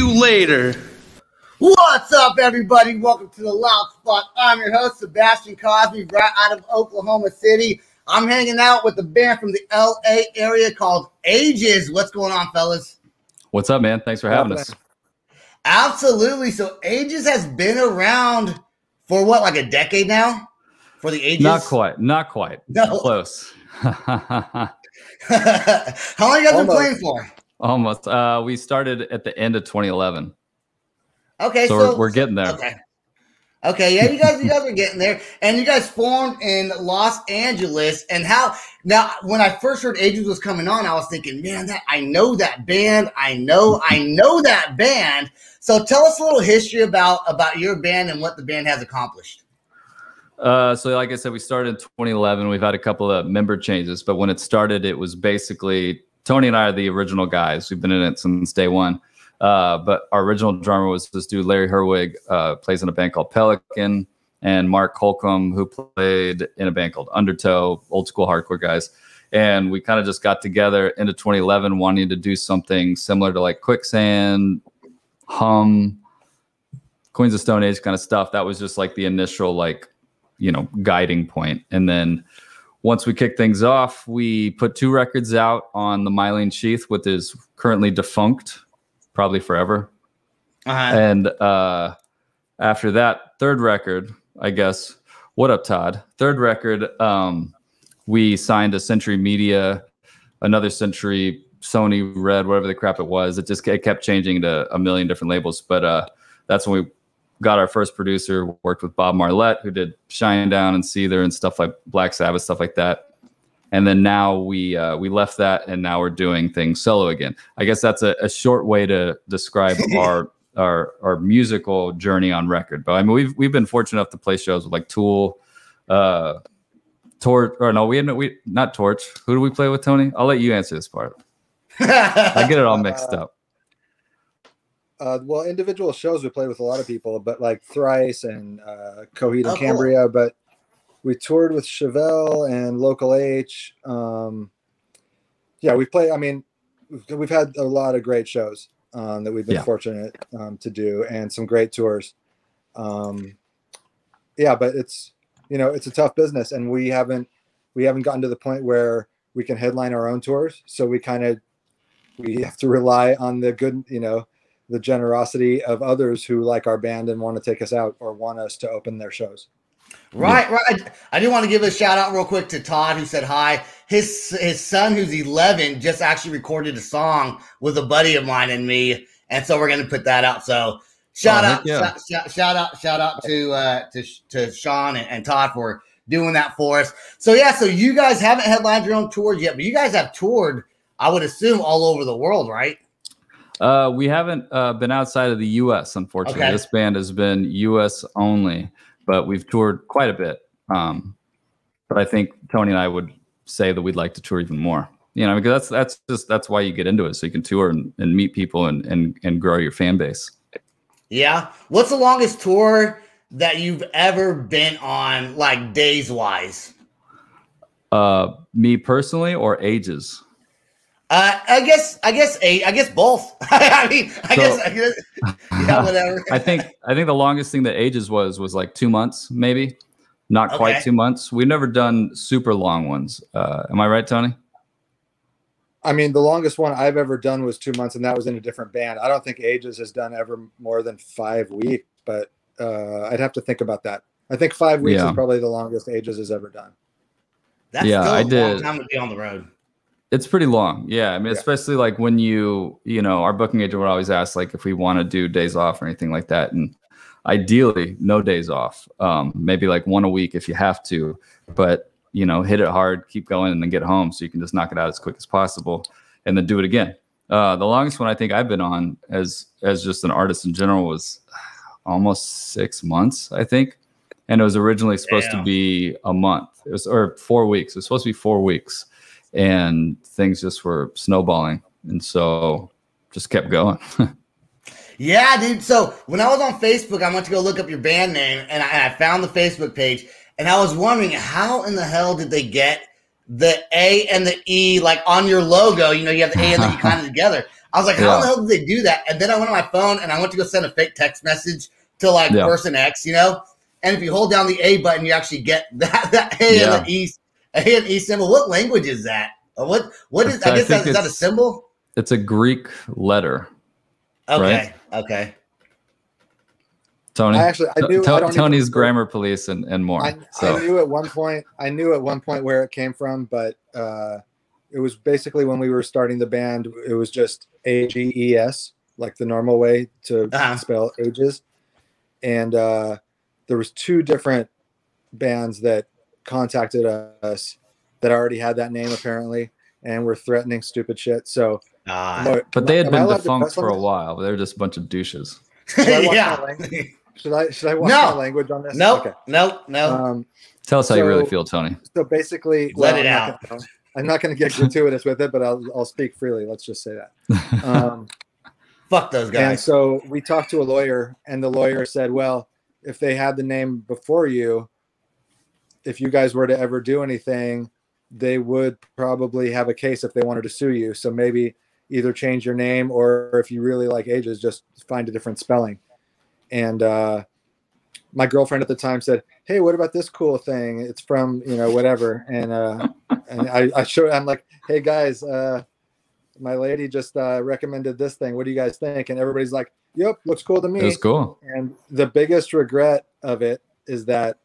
you later. What's up, everybody? Welcome to the Loud Spot. I'm your host, Sebastian Cosby, right out of Oklahoma City. I'm hanging out with a band from the LA area called AEGES. What's going on, fellas? What's up, man? Thanks for having us. Absolutely. So AEGES has been around for what, like a decade now? For the AEGES? Not quite. No. Close. How long you guys been playing for? Almost. We started at the end of 2011. Okay, so we're getting there. Okay, yeah, you guys are getting there, and you guys formed in Los Angeles. And how now? When I first heard AEGES was coming on, I was thinking, man, I know that band. I know that band. So tell us a little history about your band and what the band has accomplished. So like I said, we started in 2011. We've had a couple of member changes, but when it started, it was basically Tony and I are the original guys. We've been in it since day one. But our original drummer was this dude, Larry Herwig, plays in a band called Pelican, and Mark Holcomb, who played in a band called Undertow, old school hardcore guys. And we kind of just got together into 2011 wanting to do something similar to like Quicksand, Hum, Queens of Stone Age kind of stuff. That was just like the initial, like, guiding point. And then once we kicked things off, we put 2 records out on the Mylene Sheath, which is currently defunct. Probably forever. And after that, third record, I guess. What up, Todd? Third record, we signed to Century Media, another Century, Sony, Red, whatever the crap it was. It kept changing to a million different labels. But that's when we got our first producer, worked with Bob Marlette, who did Shinedown and Seether and stuff like Black Sabbath, stuff like that. And then now we left that, and now we're doing things solo again. I guess that's a short way to describe our musical journey on record. But I mean, we've been fortunate enough to play shows with like Tool, Torch, or no, we not Torch. Who do we play with, Tony? I'll let you answer this part. I get it all mixed up. Well, individual shows we played with a lot of people, but like Thrice and Coheed and Cambria, but. We toured with Chevelle and Local H. Yeah, we play. I mean, we've had a lot of great shows that we've been fortunate to do, and some great tours. Yeah, but it's it's a tough business, and we haven't gotten to the point where we can headline our own tours. So we have to rely on the good, the generosity of others who like our band and want to take us out or want us to open their shows. Right. I do want to give a shout out real quick to Todd, who said hi. His son, who's 11, just actually recorded a song with a buddy of mine and me, and so we're going to put that out. So shout out to Sean and Todd for doing that for us. So yeah, so you guys haven't headlined your own tours yet, but you guys have toured, I would assume, all over the world, right? We haven't been outside of the U.S. Unfortunately, This band has been U.S. only. But we've toured quite a bit. But I think Tony and I would say that we'd like to tour even more. Because that's why you get into it, so you can tour and meet people and grow your fan base. Yeah. What's the longest tour that you've ever been on, like days wise? Me personally, or AEGES? I guess both. I guess yeah, whatever. I think the longest thing that AEGES was like 2 months, maybe. Not quite 2 months. We've never done super long ones. Am I right, Tony? I mean, the longest one I've ever done was 2 months, and that was in a different band. I don't think AEGES has done ever more than 5 weeks, but I'd have to think about that. I think 5 weeks is probably the longest AEGES has ever done. That's still a long time to be on the road. It's pretty long. Yeah. I mean, especially like when our booking agent would always ask like if we want to do days off or anything like that. And ideally no days off, maybe like 1 a week if you have to, but hit it hard, keep going, and then get home so you can just knock it out as quick as possible and then do it again. The longest one I think I've been on as just an artist in general was almost 6 months, I think. And it was originally supposed to be a month. Or 4 weeks. It was supposed to be 4 weeks. And things just were snowballing, and so just kept going. Yeah, dude. So when I was on Facebook, I went to go look up your band name, and I found the Facebook page, and I was wondering how in the hell did they get the A and the E like on your logo? You have the A and the E kind of together. I was like, how the hell did they do that? And then I went on my phone and I went to go send a fake text message to like person X, you know? And if you hold down the A button, you actually get that A and the E symbol. What language is that? What is? I guess is that a symbol? It's a Greek letter. Okay. Right? Okay. Tony, I knew Tony's grammar police and more. I knew at one point where it came from, but it was basically when we were starting the band. It was just AGES, like the normal way to spell ages. And there was 2 different bands that contacted us that already had that name apparently, and were threatening stupid shit. So, but they had been defunct for a while. They're just a bunch of douches. Should I watch my language on this? No, okay. No. Tell us how you really feel, Tony. So basically, let it out. I'm not going to get gratuitous with it, but I'll speak freely. Let's just say that. Fuck those guys. And so we talked to a lawyer, and the lawyer said, well, if they had the name before you, if you guys were to ever do anything, they would probably have a case if they wanted to sue you. So maybe either change your name, or if you really like AEGES, just find a different spelling. And my girlfriend at the time said, hey, what about this cool thing? It's from, whatever. And I'm like, hey guys, my lady just recommended this thing. What do you guys think? And everybody's like, yep, looks cool to me. It's cool. And the biggest regret of it is that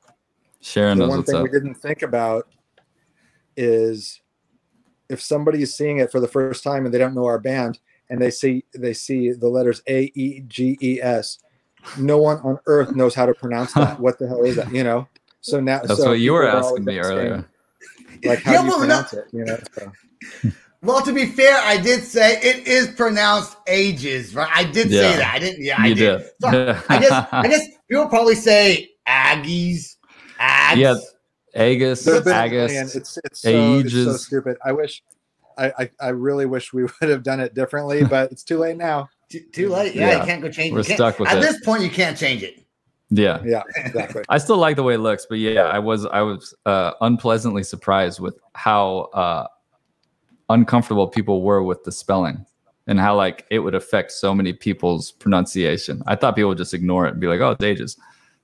Sharon knows one what's thing up. we didn't think about is if somebody is seeing it for the first time and they don't know our band, and they see the letters AEGES, no one on earth knows how to pronounce that. What the hell is that? So now that's what you were asking me earlier. Like, how do you pronounce it? So. Well, to be fair, I did say it is pronounced AEGES, right? I did say that. I didn't. Yeah, I did. So I guess people probably say AEGES. Yeah, AEGES, AEGES. It's so stupid. I really wish we would have done it differently, but it's too late now. Too late. Yeah, you can't go change it. We're stuck with it. At this point, you can't change it. Yeah, exactly. I still like the way it looks, but yeah, I was unpleasantly surprised with how uncomfortable people were with the spelling and how like it would affect so many people's pronunciation. I thought people would just ignore it and be like, "Oh, it's AEGES,"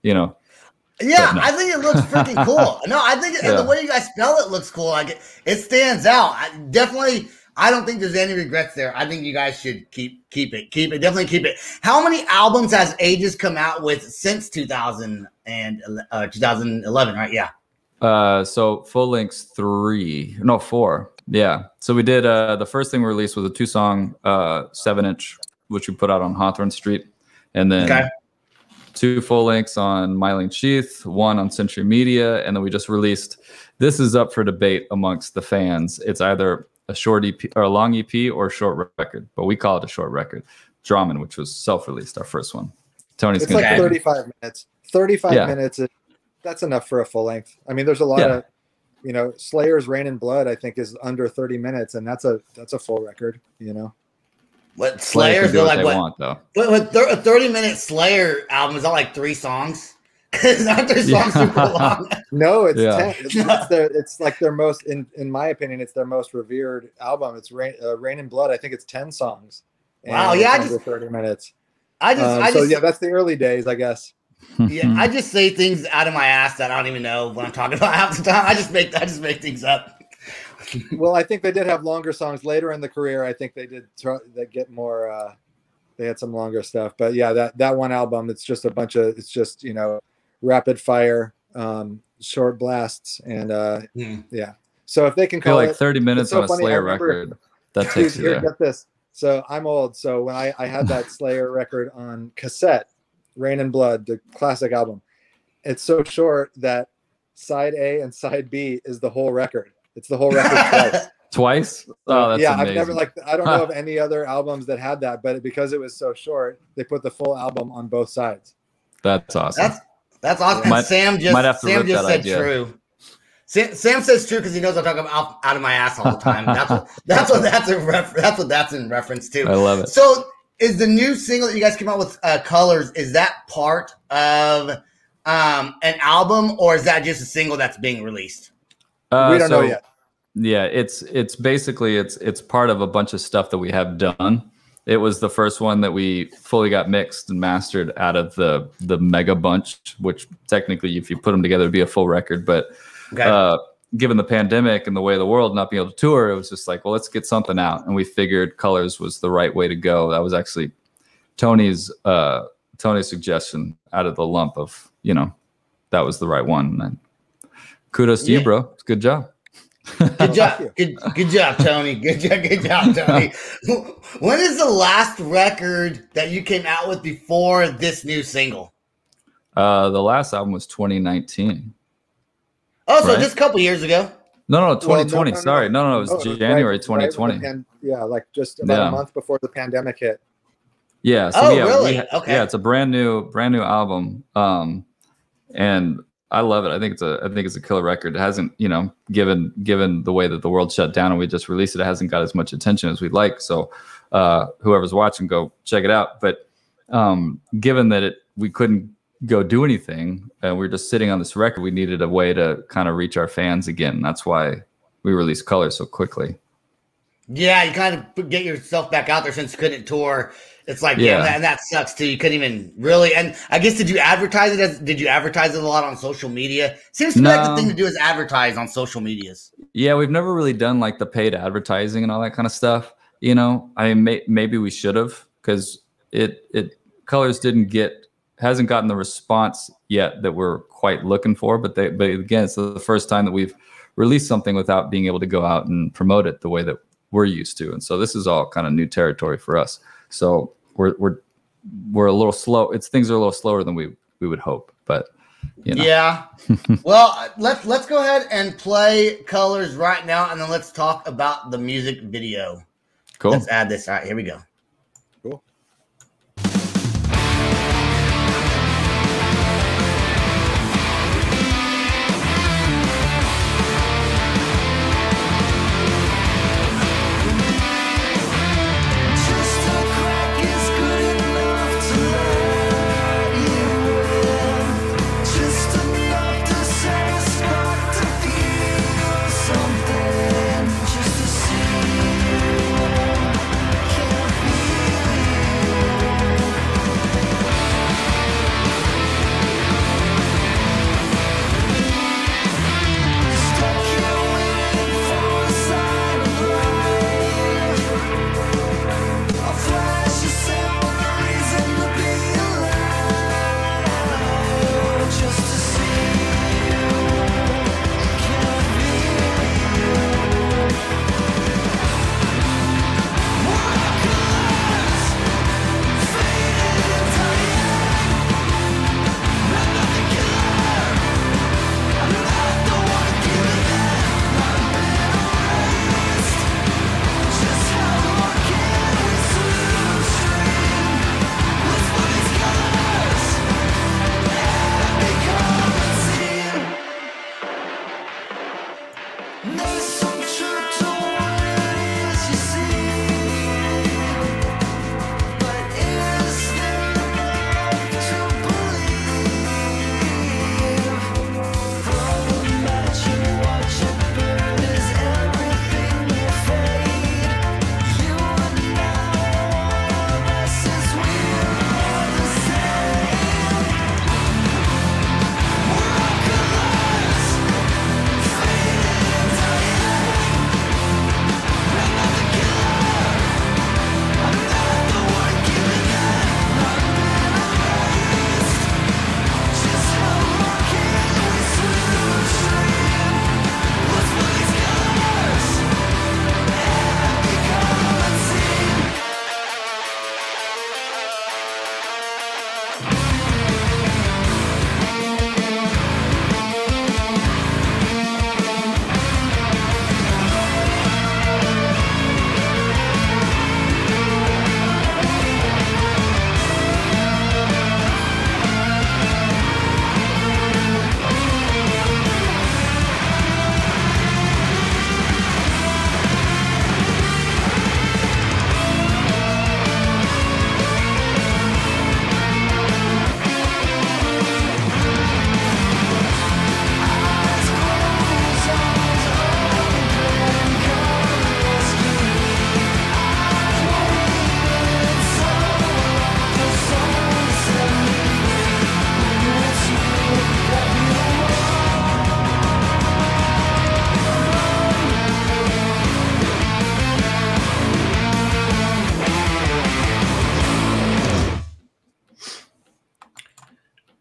Yeah, no. I think it looks freaking cool. No, I think the way you guys spell it looks cool. Like it stands out. I don't think there's any regrets there. I think you guys should keep it. Definitely keep it. How many albums has AEGES come out with since 2000 and 2011? Right? Yeah. So full length's 4. Yeah. So we did the first thing we released was a 2-song 7-inch, which we put out on Hawthorne Street, and then 2 full lengths on Myling Sheath, 1 on Century Media, and then we just released. This is up for debate amongst the fans. It's either a short EP or a long EP or a short record, but we call it a short record. Draman, which was self-released, our first one. Tony's it's like 35 minutes. 35 minutes. That's enough for a full length. I mean, there's a lot of, Slayer's Rain and Blood, I think, is under 30 minutes, and that's a full record. What Slayer's do like? What want, though? What a 30-minute Slayer album is that like 3 songs? Because aren't their songs super long? No, it's 10. It's like their most, in my opinion, it's their most revered album. It's Rain and Blood. I think it's 10 songs. Wow, yeah, under 30 minutes. So that's the early days, I guess. Yeah, I just say things out of my ass that I don't even know what I'm talking about half the time. I just make things up. Well, I think they did have longer songs later in the career. I think they did get more. They had some longer stuff, but yeah, that one album, it's just a bunch of, rapid fire, short blasts, and yeah. So if they can call it 30 minutes on a Slayer record, that takes you there. Get this. So I'm old. So when I had that Slayer record on cassette, Rain and Blood, the classic album, it's so short that side A and side B is the whole record. It's the whole record twice. Twice? Oh, that's amazing. I've never I don't know of any other albums that had that, but because it was so short, they put the full album on both sides. That's awesome. That's awesome. And Sam just said true. Sam says true because he knows I'm talking out of my ass all the time. That's what that's in reference to. I love it. So is the new single that you guys came out with, Colors, is that part of an album, or is that just a single that's being released? We don't know yet. Yeah, it's basically it's part of a bunch of stuff that we have done. It was the first one that we fully got mixed and mastered out of the mega bunch, which technically, if you put them together, it'd be a full record. But given the pandemic and the way of the world not being able to tour, it was just like, well, let's get something out. And we figured Colors was the right way to go. That was actually Tony's suggestion out of the lump of, that was the right one. And kudos to you, bro. It's a good job. Good job. Good job, Tony. Good job, Tony. When is the last record that you came out with before this new single? The last album was 2019. Oh, so just a couple years ago. No, 2020. Sorry. No, it was January 2020. Yeah, like just about a month before the pandemic hit. Yeah. So really? Okay. Yeah, it's a brand new album. And I love it. I think it's a killer record. It hasn't, given the way that the world shut down and we just released it, hasn't got as much attention as we'd like. So whoever's watching, go check it out. But given that we couldn't go do anything and we were just sitting on this record, we needed a way to kind of reach our fans again. That's why we released Colors so quickly. Yeah, you kind of get yourself back out there since you couldn't tour. It's like, and that sucks too. You couldn't even really, and I guess, did you advertise it a lot on social media? Seems to be like the thing to do is advertise on social medias. Yeah, we've never really done like the paid advertising and all that kind of stuff. I mean, maybe we should have, because Colors hasn't gotten the response yet that we're quite looking for. But again, it's the first time that we've released something without being able to go out and promote it the way that we're used to. And so this is all kind of new territory for us. So we're a little slow. Things are a little slower than we would hope, but Yeah. Well, let's go ahead and play Colors right now, and then let's talk about the music video. Cool. Let's add this. All right, here we go. Cool. Something just to see. Can't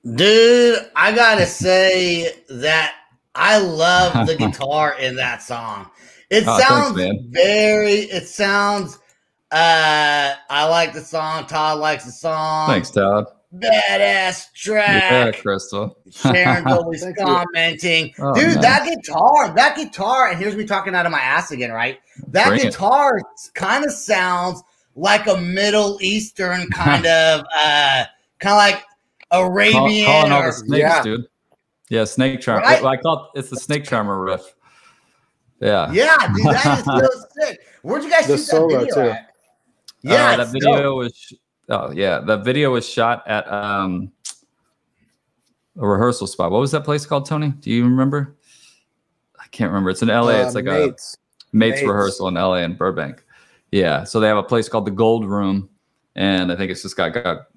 Dude, I gotta say that I love the guitar in that song. It sounds I like the song. Todd likes the song. Thanks, Todd. Badass track. Yeah, Crystal. Sharon's always commenting. Dude, nice. that guitar, and here's me talking out of my ass again, right? That guitar kind of sounds like a Middle Eastern kind of like Arabian. Calling all the snakes, dude. Yeah, snake charmer. Right? I call it's the snake charmer riff. Yeah. Yeah, dude, that is so sick. Where'd you guys shoot that video at? Yeah, that video was. Oh yeah, that video was shot at a rehearsal spot. What was that place called, Tony? Do you remember? I can't remember. It's in LA. It's like Mates rehearsal in LA and Burbank. Yeah, so they have a place called the Gold Room, and I think it's just got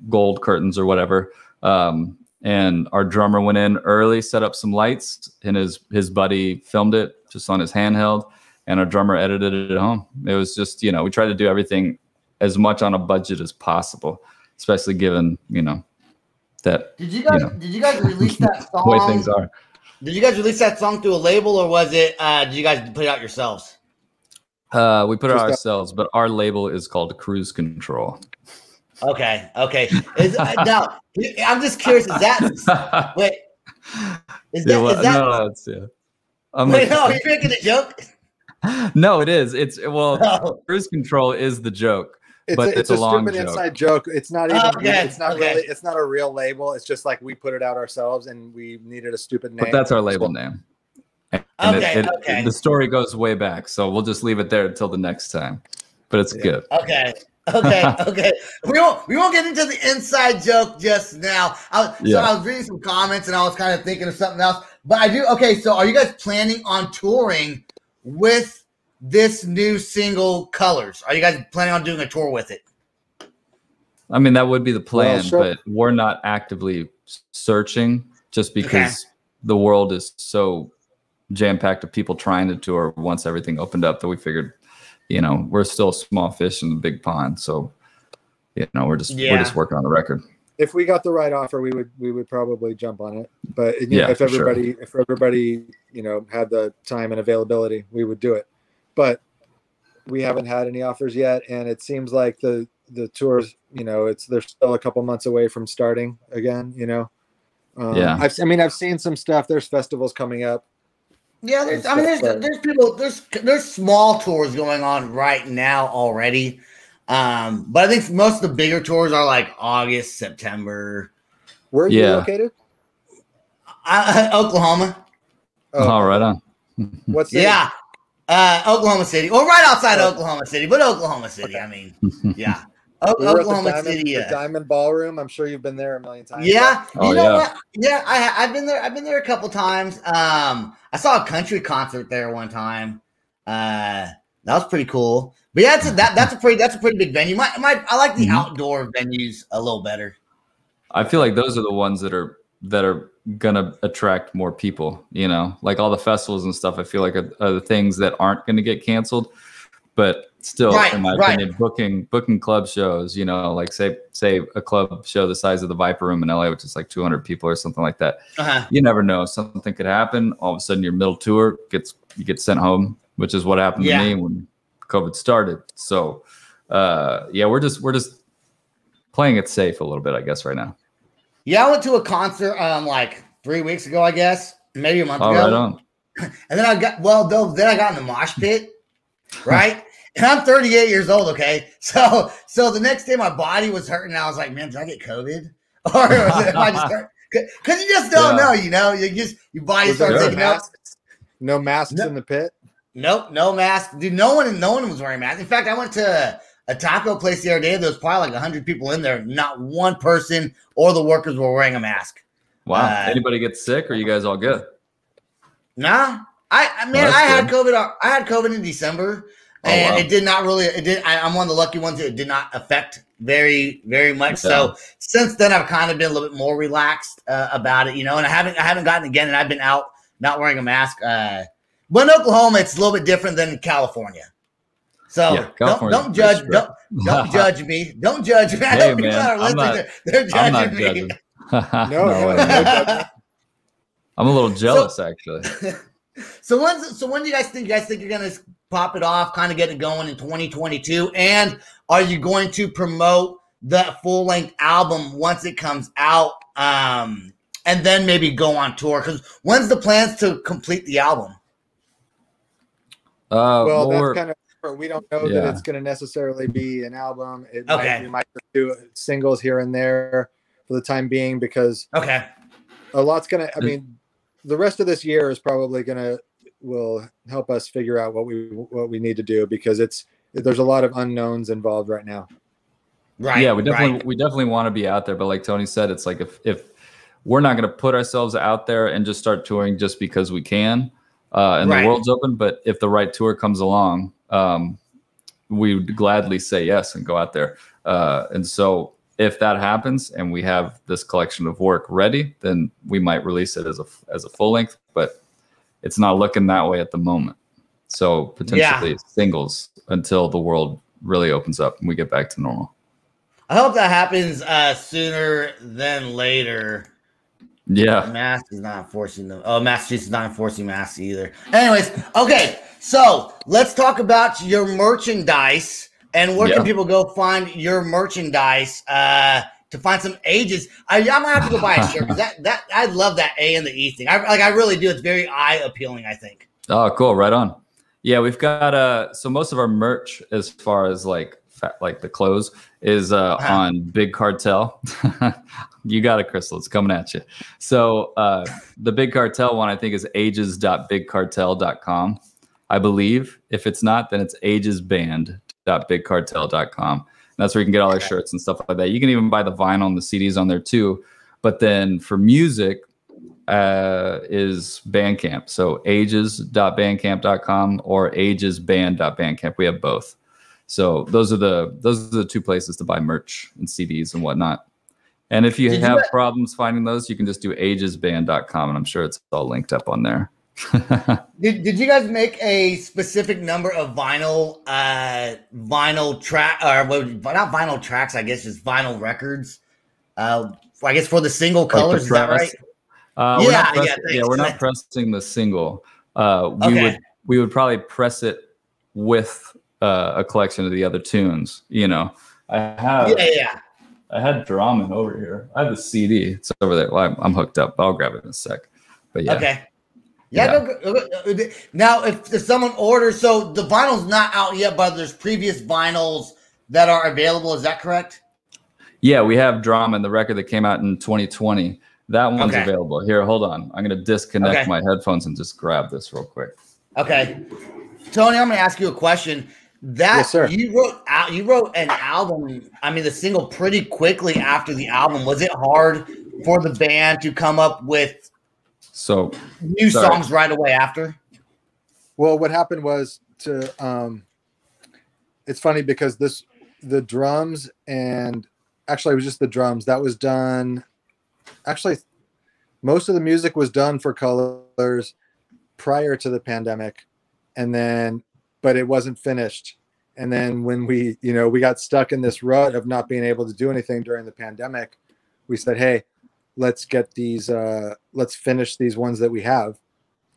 gold curtains or whatever. And our drummer went in early, set up some lights, and his buddy filmed it just on his handheld, and our drummer edited it at home. It was just, we tried to do everything as much on a budget as possible, especially given, that. Did you guys release that song? The way things are. Did you guys release that song through a label, or was it, did you guys put it out yourselves? We put it out ourselves, but our label is called Cruise Control. Okay. Now, I'm just curious, is that, wait, is that, no, it's, wait, no, you're making a joke? No, it is. Cruise Control is the joke. It's a long stupid joke. Inside joke. It's not even. It's not really. It's not a real label. It's just like we put it out ourselves, and we needed a stupid name. But that's our label name. And the story goes way back, so we'll just leave it there until the next time. But it's good. Okay. We won't get into the inside joke just now. So I was reading some comments, and I was kind of thinking of something else. But I do. Okay, so are you guys planning on touring with this new single, Colors? Are you guys planning on doing a tour with it? I mean, that would be the plan, but we're not actively searching just because the world is so jam-packed of people trying to tour once everything opened up that we figured, we're still small fish in the big pond. So, we're just working on the record. If we got the right offer, we would probably jump on it. But if everybody had the time and availability, we would do it. But we haven't had any offers yet, and it seems like the tours, they're still a couple months away from starting again. I've seen some stuff. There's festivals coming up. Yeah, there's small tours going on right now already. But I think most of the bigger tours are like August, September. Where are you located? Oklahoma. Oh, right on. What's that? Oklahoma City. Well, right outside Oklahoma City, but Oklahoma City. Okay. I mean, yeah. Oklahoma City. The Diamond Ballroom. I'm sure you've been there a million times. Yeah. You know what? Yeah, I've been there. I've been there a couple times. I saw a country concert there one time. That was pretty cool. But yeah, that's a pretty big venue. I like the outdoor venues a little better. I feel like those are the ones that are gonna attract more people. Like all the festivals and stuff. I feel like are the things that aren't gonna get canceled, but still, in my opinion, booking club shows. Like say a club show the size of the Viper Room in LA, which is like 200 people or something like that. You never know, something could happen. All of a sudden, your middle tour you get sent home, which is what happened to me when COVID started. So, we're just playing it safe a little bit, I guess, right now. Yeah, I went to a concert like 3 weeks ago, I guess, maybe a month ago. Right on. And then I got in the mosh pit, right? And I'm 38 years old, okay? So the next day my body was hurting, and I was like, man, did I get COVID? Or if I just hurt? Because you just don't know, your body starts taking up. No masks in the pit? Nope, no mask. Dude, no one was wearing masks. In fact, I went to a taco place the other day. There was probably like 100 people in there. Not one person or the workers were wearing a mask. Wow. Anybody get sick, or you guys all good? Nah. I had COVID. I had COVID in December, and it did not really. I'm one of the lucky ones that it did not affect very, very much. Yeah. So since then, I've kind of been a little bit more relaxed about it, and I haven't gotten it again, and I've been out not wearing a mask. But in Oklahoma, it's a little bit different than in California. So don't judge. Don't judge me. Don't judge me. Hey, man, They're judging me. No, No way. no, I'm a little jealous, actually. So when do you guys think? You guys think you're gonna pop it off, kind of get it going in 2022? And are you going to promote the full length album once it comes out? And then maybe go on tour? Because when's the plans to complete the album? well, that's kind of, we don't know that it's going to necessarily be an album. We might just do singles here and there for the time being, because a lot's going to, I mean, the rest of this year is probably will help us figure out what we need to do, because there's a lot of unknowns involved right now. Right. Yeah, we definitely want to be out there, but like Tony said, it's like if we're not going to put ourselves out there and just start touring just because we can, and the world's open. But if the right tour comes along, we would gladly say yes and go out there. And so if that happens and we have this collection of work ready, then we might release it as a full length, but it's not looking that way at the moment. So potentially singles until the world really opens up and we get back to normal. I hope that happens sooner than later. Yeah. Mask is not enforcing them. Oh, Massachusetts is not enforcing masks either. Anyways, okay. So let's talk about your merchandise and where can people go find your merchandise to find some AEGES. I'm gonna have to go buy a shirt because that I love that A and the E thing. I really do. It's very eye appealing, I think. Oh, cool. Right on. Yeah, we've got so most of our merch, as far as like the clothes, is on Big Cartel. You got it, Crystal. It's coming at you. So the Big Cartel one, I think, is ages.bigcartel.com. I believe. If it's not, then it's agesband.bigcartel.com. That's where you can get all our shirts and stuff like that. You can even buy the vinyl and the CDs on there too. But then for music is Bandcamp. So ages.bandcamp.com or agesband.bandcamp. We have both. So those are the two places to buy merch and CDs and whatnot. And if you have problems finding those, you can just do agesband.com, and I'm sure it's all linked up on there. Did you guys make a specific number of vinyl track, or not vinyl tracks, I guess just vinyl records? I guess for the single colors, is that right? We're not pressing the single. We would probably press it with a collection of the other tunes. You know, I had Dramen over here. I have the CD. It's over there. Well, I'm hooked up. I'll grab it in a sec. But yeah. Okay. Now, if someone orders, so the vinyl's not out yet, but there's previous vinyls that are available. Is that correct? Yeah, we have Dramen, the record that came out in 2020. That one's available. Here, hold on. I'm going to disconnect my headphones and just grab this real quick. Okay. Tony, I'm going to ask you a question. Yes, sir. You wrote an album, the single, pretty quickly after the album. Was it hard for the band to come up with new songs right away after? Well, what happened was it's funny because the drums, and actually it was just the drums that was done. Actually, most of the music was done for Colors prior to the pandemic, but it wasn't finished. And then when we got stuck in this rut of not being able to do anything during the pandemic, we said, hey, let's get these, let's finish these ones that we have.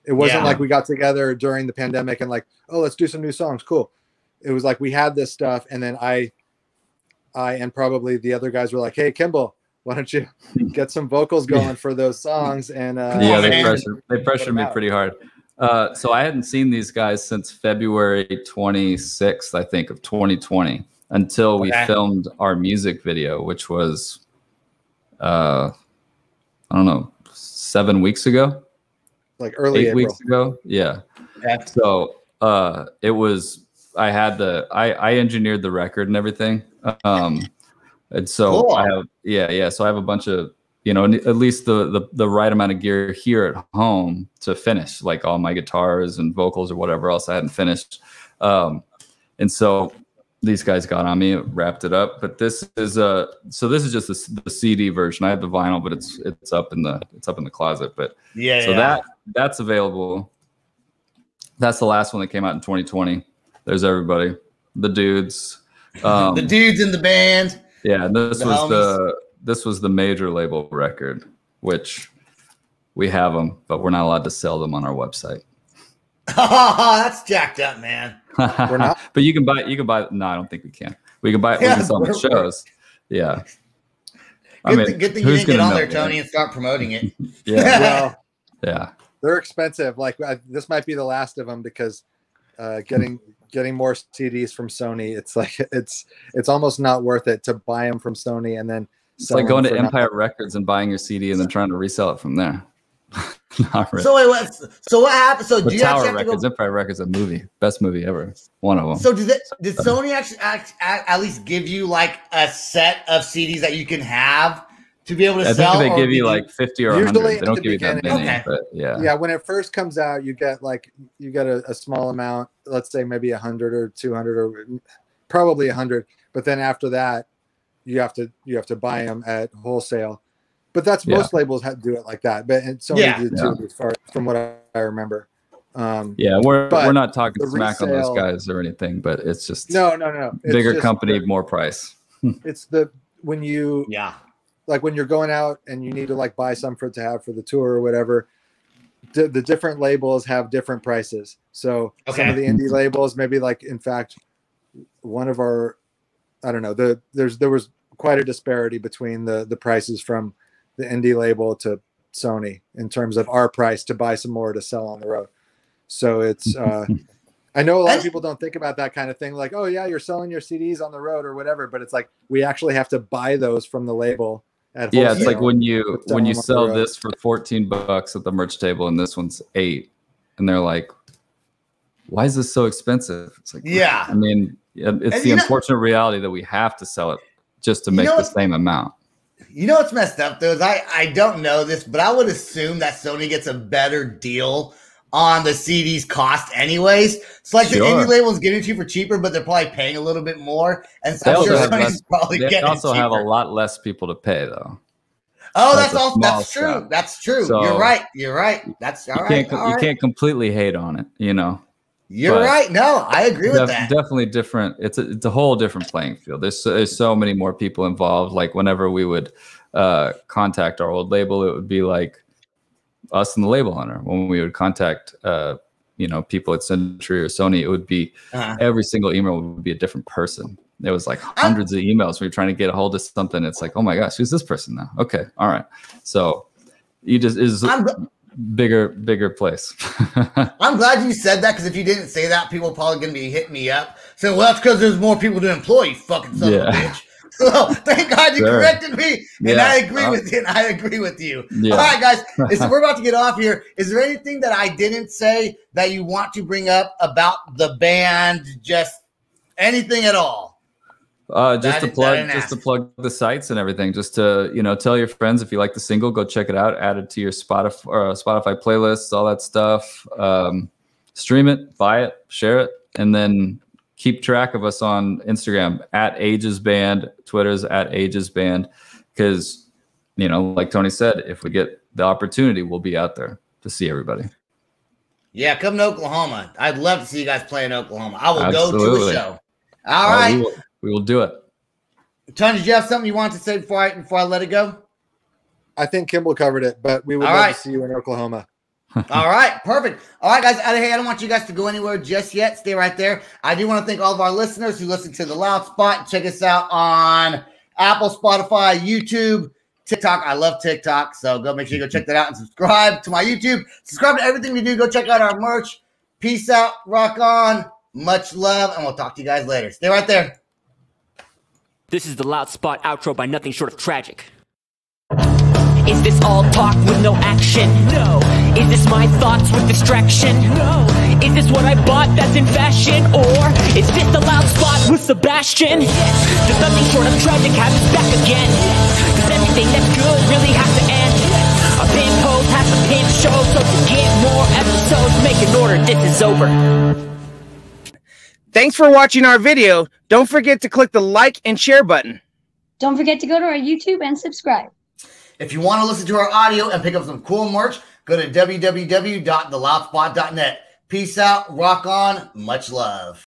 It wasn't like we got together during the pandemic and like, oh, let's do some new songs. Cool. It was like we had this stuff. And then I and probably the other guys were like, hey, Kimball, why don't you get some vocals going for those songs? And they pressured me pretty hard. So I hadn't seen these guys since February 26th, I think, of 2020, until we filmed our music video, which was, I don't know, 7 weeks ago, like early 8 April. weeks ago. Yeah. So it was, I engineered the record and everything. And so cool. So I have a bunch of, at least the right amount of gear here at home to finish, like all my guitars and vocals or whatever else I hadn't finished. And so these guys got on me, wrapped it up. But this is just the CD version. I have the vinyl, but it's up in the closet. But that's available. That's the last one that came out in 2020. There's everybody, the dudes, the dudes in the band. Yeah, and this was this was the major label record, which we have them, but we're not allowed to sell them on our website. Oh, that's jacked up, man. We're not. But you can buy. No, I don't think we can. We can buy it. We can sell them at shows. Yeah. Good thing you didn't get on there, Tony, and start promoting it. Yeah. Well, yeah. they're expensive. Like this might be the last of them because getting more CDs from Sony, it's like it's almost not worth it to buy them from Sony and then it's like going to Empire Records and buying your CD and then trying to resell it from there. Not really. So wait, so what happened? So but do you Tower actually have Records, to go... Empire Records, a movie, best movie ever, one of them. So did Sony actually at least give you like a set of CDs that you can have to be able to sell? I think they give you like 50 or 100. They don't give you that many. Okay. But yeah. Yeah, when it first comes out, you get a small amount. Let's say maybe 100 or 200 or probably 100. But then after that, you have to buy them at wholesale. But that's most labels do it like that. But Sony did too, as far from what I remember. We're not talking smack on those guys or anything, but it's just no. It's bigger company, more price. It's when you're going out and you need to like buy some to have for the tour or whatever. The different labels have different prices. So some of the indie labels, maybe like in fact, one of our, I don't know, there was quite a disparity between the prices from the indie label to Sony in terms of our price to buy some more to sell on the road. So it's I know a lot of people don't think about that kind of thing, like, oh yeah, you're selling your CDs on the road or whatever, but it's like we actually have to buy those from the label at wholesale. It's like when you sell this for $14 at the merch table and this one's $8, and they're like, why is this so expensive? It's like, I mean, it's the unfortunate reality that we have to sell it just to make the same amount. You know what's messed up though is I don't know this, but I would assume that Sony gets a better deal on the CD's cost anyways. It's like the indie labels getting it to you for cheaper, but they're probably paying a little bit more. And so they also have a lot less people to pay though. Oh, that's true. That's true. So you're right. That's all right. You can't completely hate on it, you know. You're right. No, I agree with that. Definitely different. It's a whole different playing field. There's so many more people involved. Like whenever we would contact our old label, it would be like us and the label hunter. When we would contact people at Century or Sony, it would be every single email would be a different person. There was like hundreds of emails. We were trying to get a hold of something. It's like, oh my gosh, who's this person now? Okay, all right. So you just bigger place. I'm glad you said that, because if you didn't say that, people are probably going to be hitting me up. So, well, that's because there's more people to employ, you fucking son of a bitch. So, thank God you corrected me, and I agree with you. And I agree with you. Yeah. All right, guys, we're about to get off here. Is there anything that I didn't say that you want to bring up about the band? Just anything at all? Just to plug the sites and everything. Just to tell your friends, if you like the single, go check it out. Add it to your Spotify playlists, all that stuff. Stream it, buy it, share it, and then keep track of us on Instagram at AEGES Band, Twitter's at AEGES Band, because like Tony said, if we get the opportunity, we'll be out there to see everybody. Yeah, come to Oklahoma. I'd love to see you guys play in Oklahoma. I will go to a show. All right. We will do it. Tony, did you have something you want to say before I let it go? I think Kimball covered it, but we would love to see you in Oklahoma. All right, perfect. All right, guys. Hey, I don't want you guys to go anywhere just yet. Stay right there. I do want to thank all of our listeners who listen to The Loud Spot. Check us out on Apple, Spotify, YouTube, TikTok. I love TikTok, so go make sure you go check that out and subscribe to my YouTube. Subscribe to everything we do. Go check out our merch. Peace out. Rock on. Much love, and we'll talk to you guys later. Stay right there. This is the Loud Spot outro by nothing short of tragic. Is this all talk with no action? No. Is this my thoughts with distraction? No. Is this what I bought that's in fashion? Or is this the Loud Spot with Sebastian? Yes. Does nothing short of tragic have its back again? Yes. Does everything that's good really have to end? Yes. A pin post has a pin show, so to get more episodes, make an order, this is over. Thanks for watching our video. Don't forget to click the like and share button. Don't forget to go to our YouTube and subscribe. If you want to listen to our audio and pick up some cool merch, go to www.theloudspot.net. Peace out, rock on, much love.